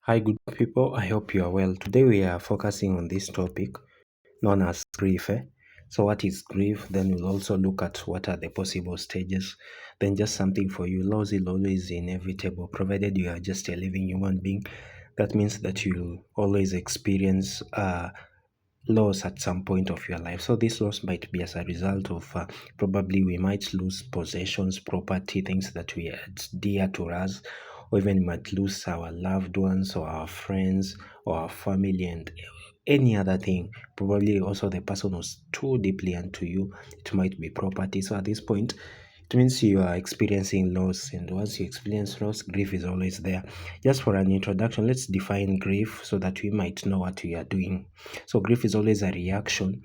Hi, good people. I hope you are well. Today we are focusing on this topic known as grief. So, what is grief? Then we'll also look at what are the possible stages. Then, just something for you. Loss is always inevitable, provided you are just a living human being. That means that you'll always experience loss at some point of your life. So this loss might be as a result of probably we might lose possessions, property, things that we had dear to us, or even might lose our loved ones or our friends or our family and any other thing. Probably also the person was too deeply into you. It might be property. So at this point, it means you are experiencing loss, and once you experience loss, grief is always there. Just for an introduction, let's define grief so that we might know what we are doing. So, grief is always a reaction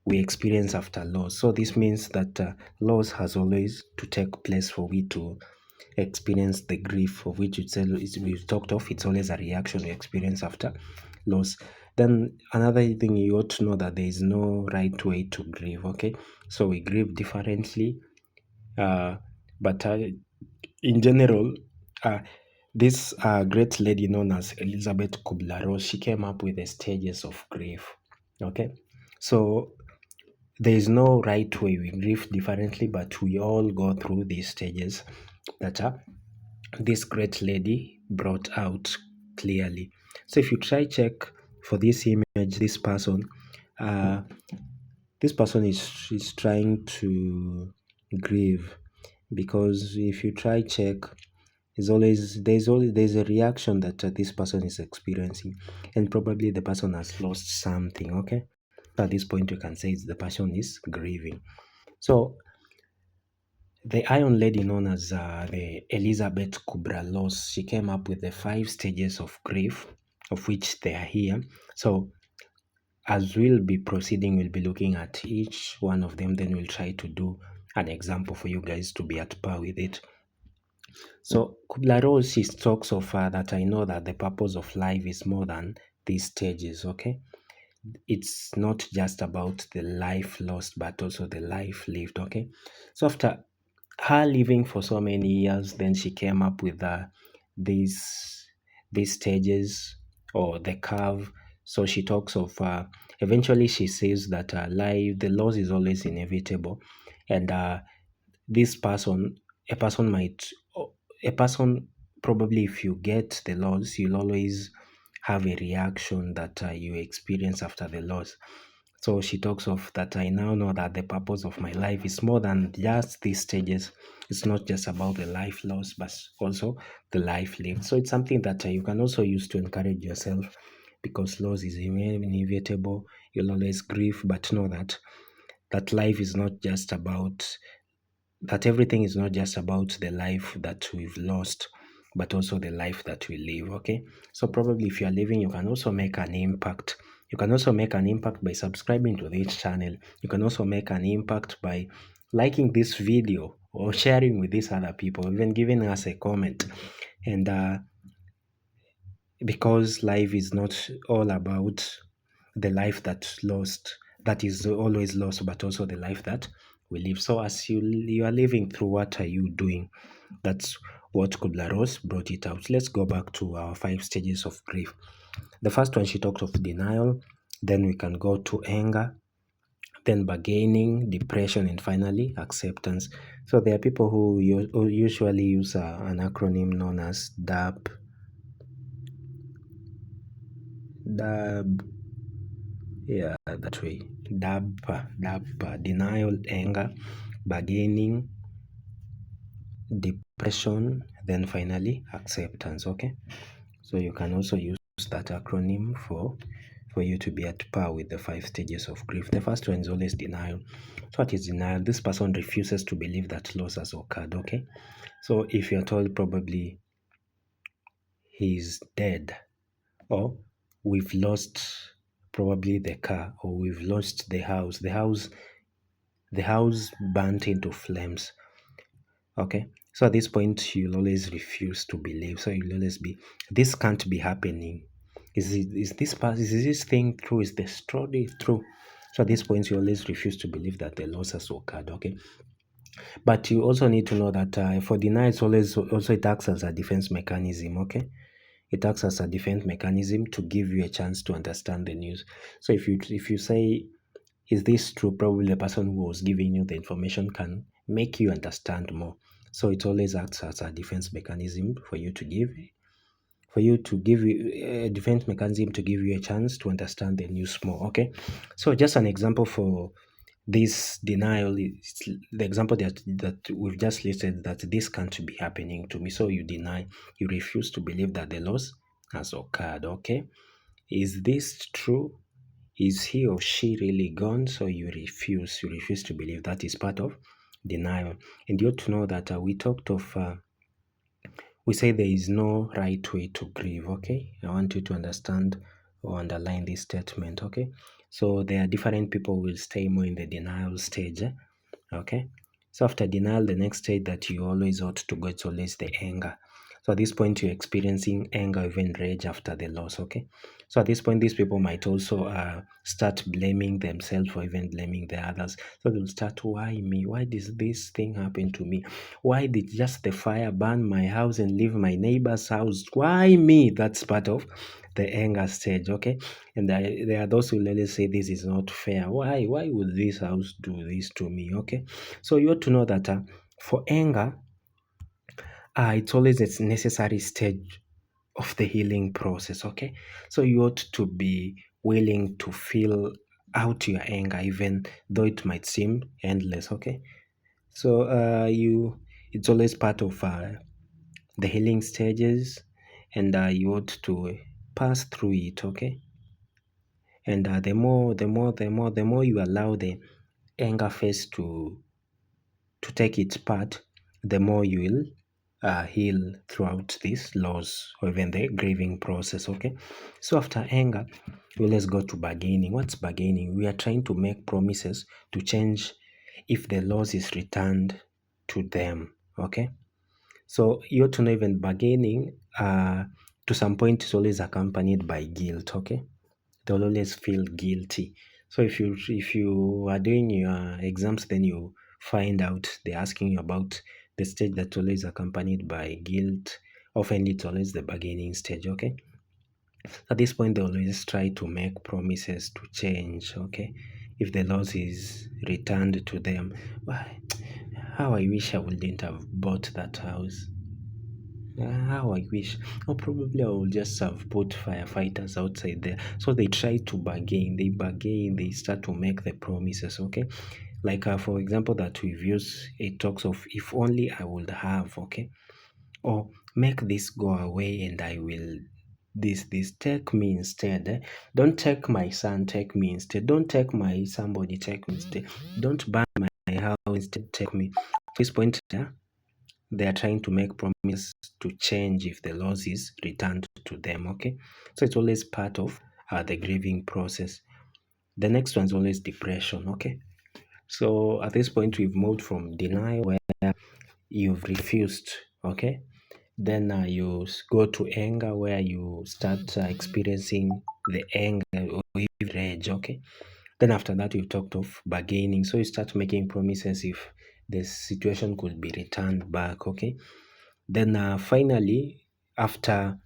we experience after loss. So, this means that loss has always to take place for we to experience the grief of which we've talked of. It's always a reaction we experience after loss. Then another thing you ought to know that there is no right way to grieve. Okay, so we grieve differently, but in general, uh, this great lady known as Elizabeth Kubler-Ross, she came up with the stages of grief. Okay, so there is no right way. We grieve differently, but we all go through these stages that this great lady brought out clearly. So if you try check for this image, uh, this person is trying to grieve, because if you try check, there's a reaction that this person is experiencing, and probably the person has lost something. Okay, at this point you can say the person is grieving. So the Iron Lady, known as the Elizabeth Kubler-Ross, she came up with the 5 stages of grief, of which they are here. So as we'll be proceeding, we'll be looking at each one of them, then we'll try to do an example for you guys to be at par with it. So Kubler-Ross, she talks of that I know that the purpose of life is more than these stages. Okay, it's not just about the life lost, but also the life lived. Okay, so after her living for so many years, then she came up with these these stages or the curve. So she talks of eventually she says that life, the loss is always inevitable, and this person, a person might, a person probably, if you get the loss, you'll always have a reaction that you experience after the loss. So she talks of that I now know that the purpose of my life is more than just these stages. It's not just about the life lost, but also the life lived. So it's something that you can also use to encourage yourself, because loss is inevitable. You'll always grieve, but know that life is not just about that everything is not just about the life that we've lost, but also the life that we live. Okay, so probably if you are living, you can also make an impact. You can also make an impact by subscribing to this channel. You can also make an impact by liking this video or sharing with these other people, even giving us a comment. And because life is not all about the life that is always lost, but also the life that we live. So as you are living through, what are you doing? That's what Kubler-Ross brought it out. Let's go back to our 5 stages of grief. The first one, she talked of denial. Then we can go to anger, then bargaining, depression, and finally acceptance. So there are people who usually use an acronym known as DAB, yeah, that way. DABDA, denial, anger, bargaining, depression, then finally acceptance. Okay, so you can also use that acronym for you to be at par with the 5 stages of grief. The first one is always denial. So what is denial? This person refuses to believe that loss has occurred. Okay, so if you're told probably he's dead, or we've lost probably the car, or we've lost the house burnt into flames. Okay, so at this point you'll always refuse to believe. So you'll always be, this can't be happening. Is this thing true? Is the story true? So at this point you always refuse to believe that the loss has occurred. Okay, but you also need to know that for denial, it's always also it acts as a defense mechanism. Okay, it acts as a defense mechanism to give you a chance to understand the news. So if you say, is this true? Probably the person who was giving you the information can make you understand more. So it always acts as a defense mechanism for you to give you a defense mechanism to give you a chance to understand the news more. Okay, so just an example for this denial is the example that we've just listed, that this can't be happening to me. So you deny, you refuse to believe that the loss has occurred. Okay, is this true? Is he or she really gone? So you refuse to believe. That is part of denial. And you ought to know that we say there is no right way to grieve. Okay, I want you to understand or underline this statement. Okay, so there are different people will stay more in the denial stage. Okay, so after denial, the next stage that you always ought to go, it's always the anger. So at this point, you're experiencing anger, even rage after the loss. Okay, so at this point, these people might also start blaming themselves or even blaming the others. So they'll start, why me? Why does this thing happen to me? Why did just the fire burn my house and leave my neighbor's house? Why me? That's part of the anger stage. Okay, and there are those who will say this is not fair. Why would this house do this to me? Okay, so you ought to know that for anger, it's always a necessary stage of the healing process. Okay, so you ought to be willing to feel out your anger, even though it might seem endless. Okay, so it's always part of the healing stages, and you ought to pass through it. Okay, and the more you allow the anger phase to take its part, the more you will heal throughout this loss or even the grieving process. Okay, so after anger, let's go to bargaining. What's bargaining? We are trying to make promises to change if the loss is returned to them. Okay, so you ought to know even bargaining to some point is always accompanied by guilt. Okay, they'll always feel guilty. So if you are doing your exams, then you find out they're asking you about the stage that's always accompanied by guilt. Often it's always the bargaining stage. Okay, at this point they always try to make promises to change. Okay, if the loss is returned to them, why, how I wish I wouldn't have bought that house. How I wish. Or probably I will just have put firefighters outside there. So they try to bargain, they start to make the promises. Okay, like for example that we've used, it talks of if only I would have. Okay, or make this go away and I will this take me instead. Don't take my son, take me instead. Don't take my somebody, take me instead. Don't burn my house, instead take me. At this point, they are trying to make promises to change if the loss is returned to them. Okay, so it's always part of the grieving process. The next one is always depression. Okay, so at this point we've moved from denial, where you've refused. Okay, then you go to anger, where you start experiencing the anger or even rage. Okay, then after that we've talked of bargaining, so you start making promises if the situation could be returned back. Okay, then finally, after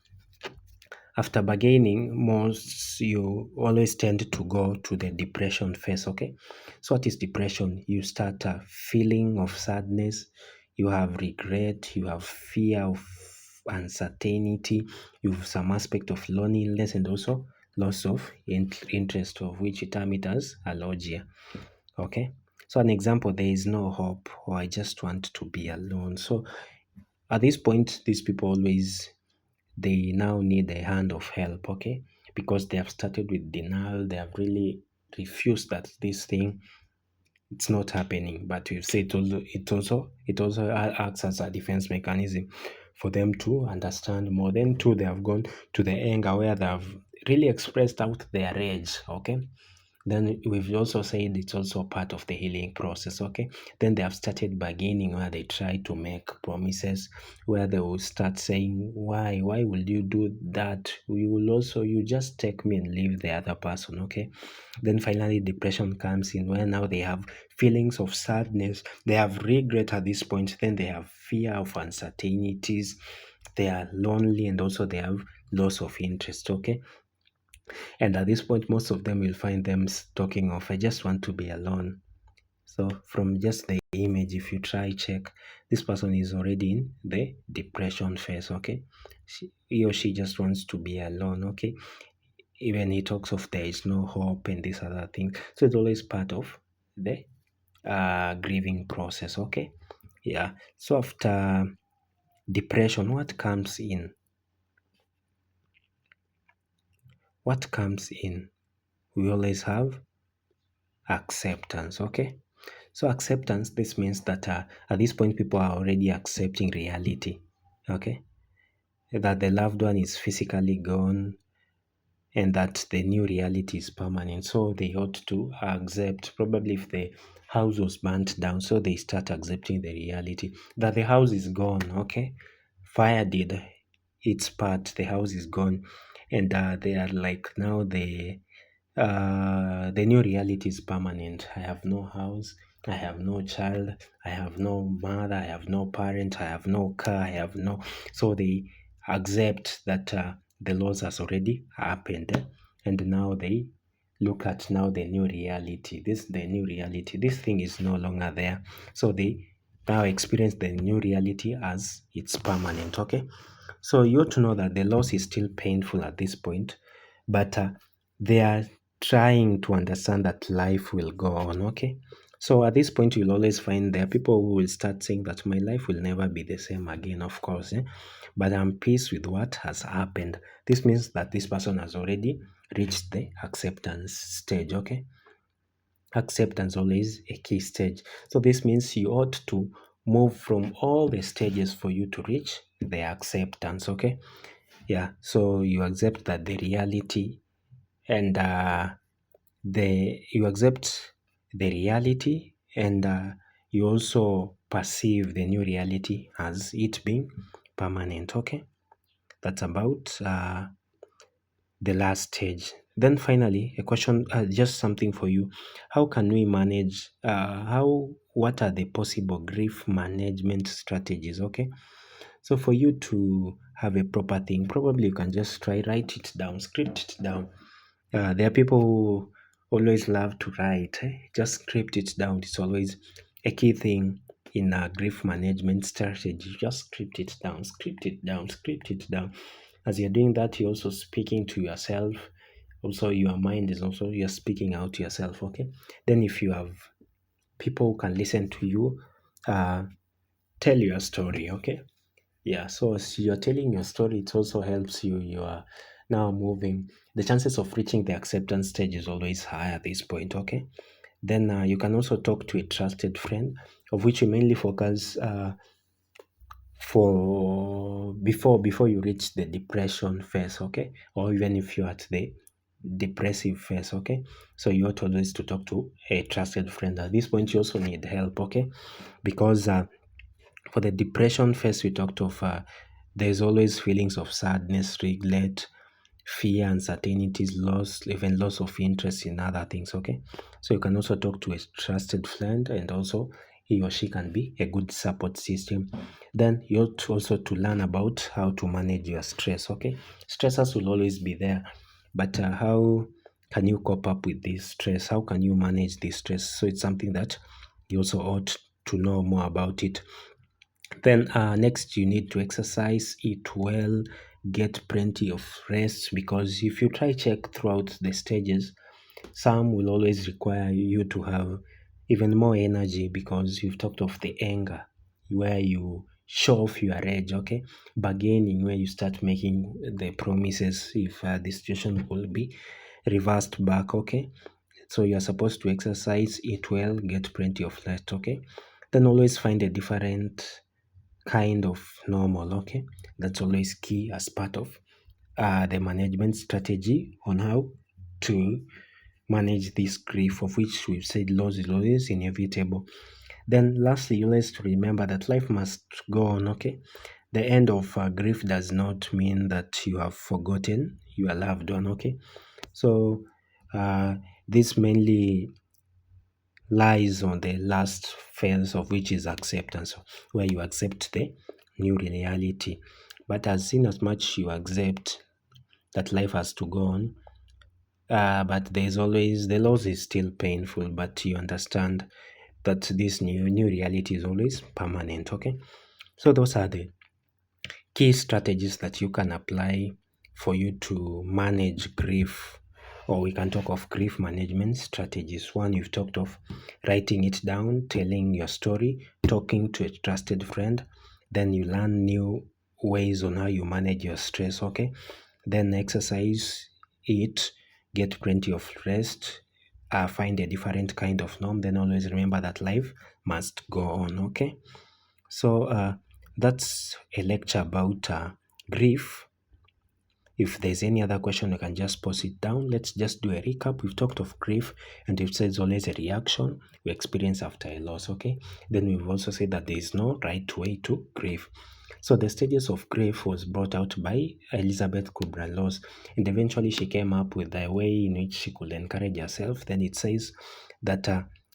bargaining, most you always tend to go to the depression phase. Okay, so what is depression? You start a feeling of sadness, you have regret, you have fear of uncertainty, you have some aspect of loneliness, and also loss of interest, of which you term it as alogia. Okay, so an example, there is no hope, or I just want to be alone. So at this point, these people always, they now need a hand of help. Okay, because they have started with denial, they have really refused that this thing, it's not happening. But we've said it also acts as a defense mechanism for them to understand more. Then too, they have gone to the anger, where they have really expressed out their rage. Okay, then we've also said it's also part of the healing process. Okay, then they have started bargaining, where they try to make promises, where they will start saying, why will you do that? You just take me and leave the other person. Okay, then finally depression comes in, where now they have feelings of sadness, they have regret at this point, then they have fear of uncertainties, they are lonely, and also they have loss of interest, okay? And at this point, most of them will find them talking of, I just want to be alone. So from just the image, if you try check, this person is already in the depression phase, okay? He or she just wants to be alone, okay? Even he talks of there is no hope and this other thing. So it's always part of the grieving process, okay? Yeah. So after depression, what comes in? What comes in? We always have acceptance, okay? So acceptance, this means that at this point, people are already accepting reality, okay? That the loved one is physically gone and that the new reality is permanent. So they ought to accept, probably if the house was burnt down, so they start accepting the reality that the house is gone, okay? Fire did its part, the house is gone. And they are like, now the new reality is permanent. I have no house, I have no child, I have no mother, I have no parent, I have no car, I have no. So they accept that the loss has already happened, and now they look at now the new reality. The new reality. This thing is no longer there. So they now experience the new reality as it's permanent. Okay. So you ought to know that the loss is still painful at this point, but they are trying to understand that life will go on, okay? So at this point, you'll always find there are people who will start saying that my life will never be the same again, of course, but I'm pleased with what has happened. This means that this person has already reached the acceptance stage, okay? Acceptance always a key stage. So this means you ought to move from all the stages for you to reach the acceptance, okay? Yeah, so you accept that the reality and you accept the reality and you also perceive the new reality as it being permanent, okay? That's about the last stage. Then finally, a question, just something for you. How can we manage, what are the possible grief management strategies, okay? So for you to have a proper thing, probably you can just try write it down, script it down. There are people who always love to write. Just script it down. It's always a key thing in a grief management strategy. Just script it down, script it down, script it down. As you're doing that, you're also speaking to yourself. Also, your mind is also, you're speaking out to yourself, okay? Then if you have people who can listen to you, tell your story, okay? Yeah, so as you're telling your story, it also helps you. You are now moving. The chances of reaching the acceptance stage is always high at this point, okay? Then you can also talk to a trusted friend, of which you mainly focus for before you reach the depression phase, okay? Or even if you're at the depressive phase, okay? So you ought always to talk to a trusted friend. At this point, you also need help, okay? Because for the depression phase, we talked of there's always feelings of sadness, regret, fear, uncertainties, loss, even loss of interest in other things. Okay, so you can also talk to a trusted friend, and also he or she can be a good support system. Then you ought also to learn about how to manage your stress. Okay, stressors will always be there, but how can you cope up with this stress? How can you manage this stress? So it's something that you also ought to know more about it. Then next, you need to exercise, eat well, get plenty of rest, because if you try check throughout the stages, some will always require you to have even more energy, because you've talked of the anger where you show off your rage, okay? Bargaining, where you start making the promises if the situation will be reversed back, okay? So you're supposed to exercise, eat well, get plenty of rest, okay? Then always find a different kind of normal, okay? That's always key as part of the management strategy on how to manage this grief, of which we've said loss is always inevitable. Then lastly, you always to remember that life must go on, okay? The end of grief does not mean that you have forgotten your loved one, okay? So this mainly lies on the last phase, of which is acceptance, where you accept the new reality. But as soon as much you accept, that life has to go on. But there's always the loss is still painful, but you understand that this new reality is always permanent. Okay, so those are the key strategies that you can apply for you to manage grief, or we can talk of grief management strategies. One, you've talked of writing it down, telling your story, talking to a trusted friend. Then you learn new ways on how you manage your stress. Okay, then exercise it, get plenty of rest, find a different kind of norm. Then always remember that life must go on. Okay, so that's a lecture about grief. If there's any other question, you can just post it down. Let's just do a recap. We've talked of grief, and we've said it's always a reaction we experience after a loss. Okay, then we've also said that there is no right way to grieve. So the stages of grief was brought out by Elizabeth Kubler-Ross, and eventually she came up with a way in which she could encourage herself. Then it says that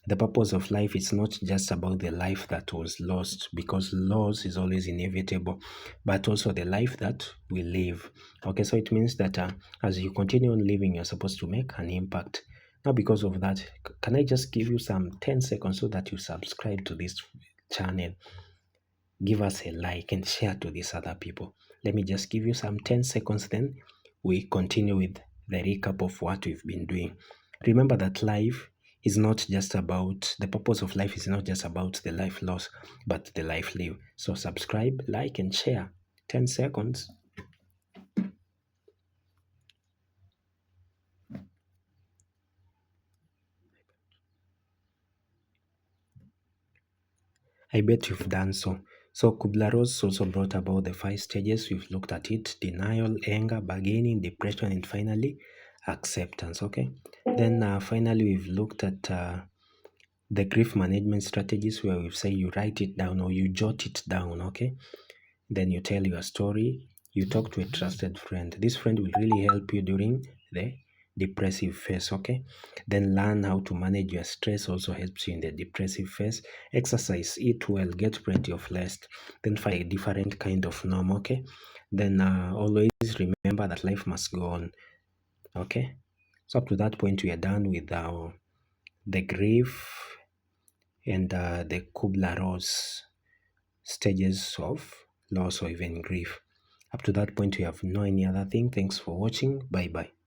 the purpose of life is not just about the life that was lost, because loss is always inevitable, but also the life that we live. Okay, so it means that as you continue on living, you're supposed to make an impact. Now, because of that, can I just give you some 10 seconds so that you subscribe to this channel? Give us a like and share to these other people. Let me just give you some 10 seconds, then we continue with the recap of what we've been doing. Remember that life is not just about, the purpose of life is not just about the life lost, but the life lived. So subscribe, like, and share. 10 seconds. I bet you've done so. So Kubler-Ross also brought about the 5 stages. We've looked at it: denial, anger, bargaining, depression, and finally acceptance. Okay. Then finally we've looked at the grief management strategies, where we've said you write it down or you jot it down. Okay. Then you tell your story. You talk to a trusted friend. This friend will really help you during the depressive phase. Okay, then learn how to manage your stress, also helps you in the depressive phase. Exercise, eat well, get plenty of rest, then find a different kind of norm. Okay, then always remember that life must go on. Okay, so up to that point we are done with the grief and the Kubler-Ross stages of loss or even grief. Up to that point we have no any other thing. Thanks for watching. Bye bye.